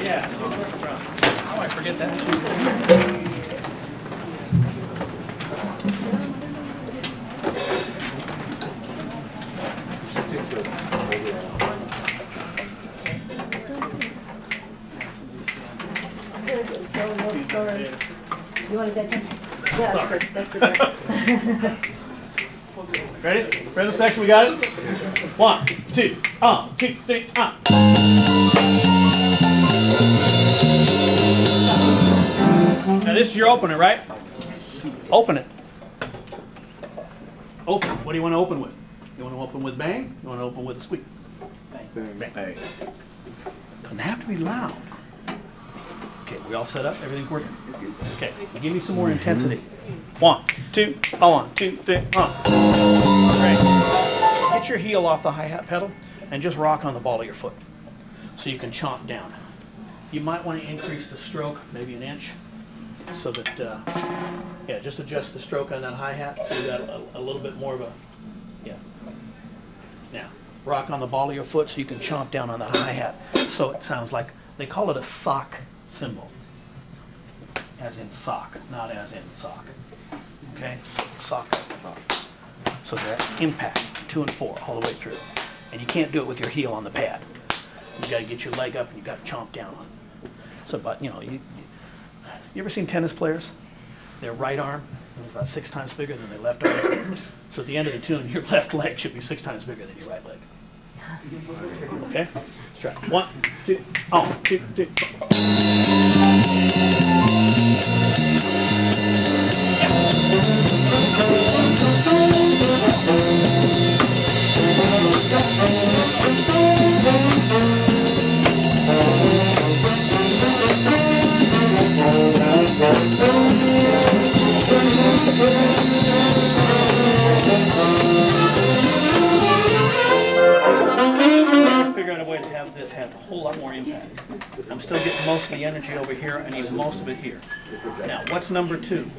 Yeah. Oh, I forget that. You want to get him? Yeah, sorry. That's good. Ready? Rhythm section, we got it? 1, 2, 2, 3, Now this is your opener, right? Open it. Open. What do you want to open with? You want to open with bang? You want to open with a squeak? Bang. Bang. Bang. Doesn't have to be loud. Okay, we all set up? Everything's working? Okay, give me some more intensity. 1, 2, 1, 2, 3, Great. Get your heel off the hi-hat pedal and just rock on the ball of your foot so you can chomp down. You might want to increase the stroke, maybe an inch, so that, yeah, just adjust the stroke on that hi-hat so you got a little bit more of a, yeah. Now, rock on the ball of your foot so you can chomp down on the hi-hat so it sounds like, they call it a sock cymbal, as in sock, not as in sock. Okay, sock. So that impact 2 and 4 all the way through, and you can't do it with your heel on the pad. You got to get your leg up and you got to chomp down on it. So, but you know, you ever seen tennis players? Their right arm is about 6 times bigger than their left arm. So at the end of the tune, your left leg should be 6 times bigger than your right leg. Okay, let's try. 1, 2, 2, 3. Figure out a way to have this have a whole lot more impact. I'm still getting most of the energy over here. I need most of it here. Now, what's number 2?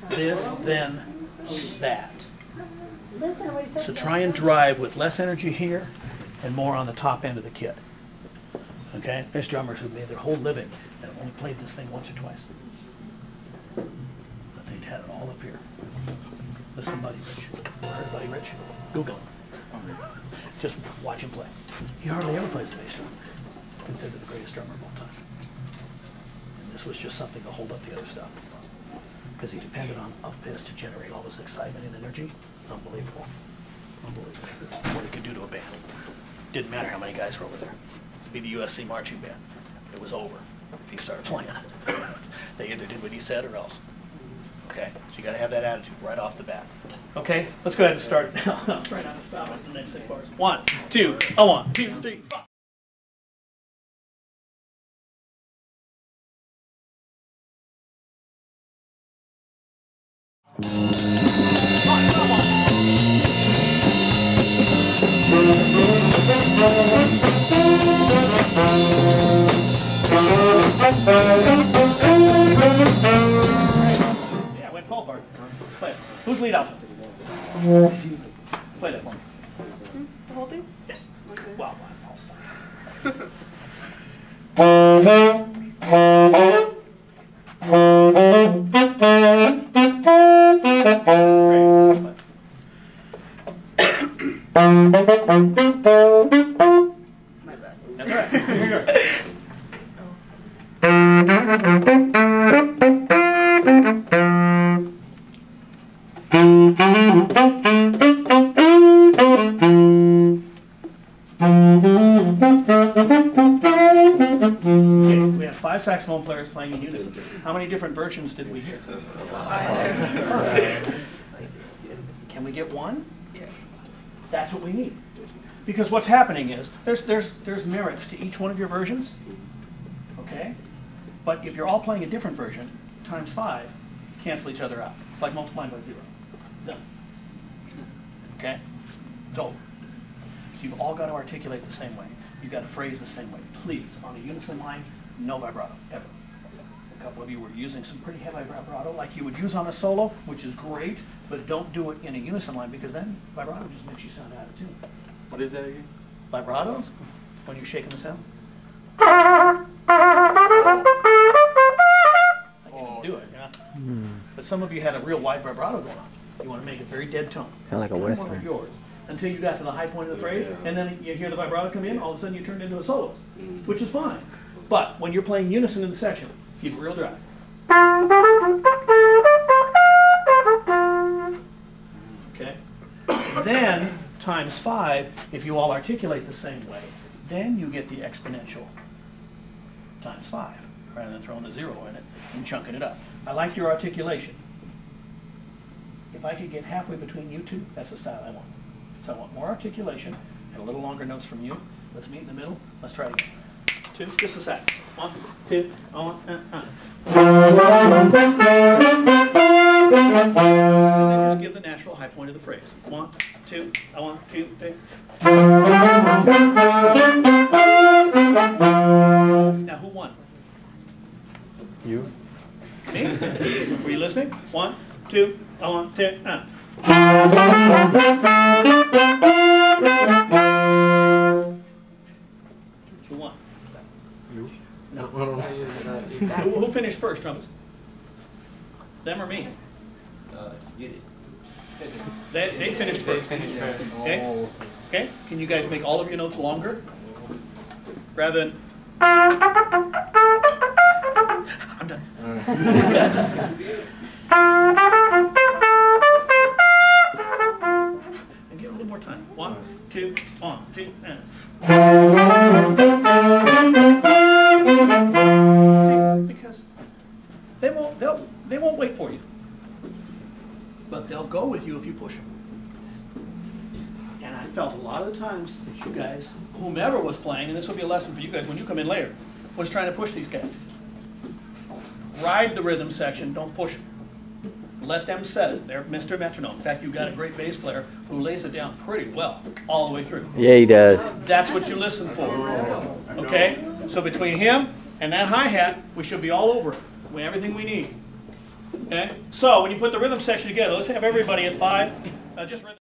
This, then that. So try and drive with less energy here and more on the top end of the kit. Okay? There's drummers who made their whole living and only played this thing once or twice. But they'd had it all up here. Listen to Buddy Rich. Heard Buddy Rich? Google him. Just watch him play. He hardly ever plays the bass drum. Considered the greatest drummer of all time. And this was just something to hold up the other stuff. Because he depended on up piss to generate all this excitement and energy. Unbelievable. Unbelievable. What it could do to a band. Didn't matter how many guys were over there. To be the USC marching band, it was over if he started playing it. They either did what he said or else. Okay, so you got to have that attitude right off the bat. Okay, let's go ahead and start it now. Try not to stop it in the next 6 bars. 1, 2, 1, 2, 3, 5. Yeah, I went 12 bars. Play it. Who's lead out? Play that for me. The whole thing? Yeah. Well, I'll stop. That's right. Here you go. We have 5 saxophone players playing in unison. How many different versions did we hear? 5. Can we get 1? Yeah. That's what we need. Because what's happening is there's merits to each one of your versions. Okay? But if you're all playing a different version, times 5 cancel each other out. It's like multiplying by 0. Done. Okay? It's over. So you've all got to articulate the same way. You've got to phrase the same way. Please, on a unison line, no vibrato, ever. A couple of you were using some pretty heavy vibrato like you would use on a solo, which is great, but don't do it in a unison line because then vibrato just makes you sound out of tune. What is that again? Vibrato, when you're shaking the sound. but some of you had a real wide vibrato going on. You want to make it very dead tone. Kind of like a One western. of yours. Until you got to the high point of the phrase, and then you hear the vibrato come in, all of a sudden you turned into a soloist, which is fine. But when you're playing unison in the section, keep it real dry. Okay? Then, times 5, if you all articulate the same way, then you get the exponential times 5, rather than throwing a 0 in it and chunking it up. I liked your articulation. If I could get halfway between you two, that's the style I want. So I want more articulation and a little longer notes from you. Let's meet in the middle. Let's try it again. 2, just the sax. 1, 2, on, And then just give the natural high point of the phrase. 1, 2, 1, 2, 3. Now who won? You? Me? Were you listening? 1, 2, 1, 2, Who won? You? No. Who finished first, trumpets? Them or me? You did. They finished first. Okay? Okay? Can you guys make all of your notes longer? Rather than... I'm done. And give it a little more time. 1, 2, 1, 2, See, because they won't wait for you. But they'll go with you if you push them. And I felt a lot of the times that you guys, whomever was playing, and this will be a lesson for you guys when you come in later, was trying to push these guys. Ride the rhythm section, don't push them. Let them set it. They're Mr. Metronome. In fact, you've got a great bass player who lays it down pretty well all the way through. Yeah, he does. That's what you listen for. Okay? So between him and that hi-hat, we should be all over it. We have everything we need. Okay? So when you put the rhythm section together, let's have everybody at 5. Just rhythm.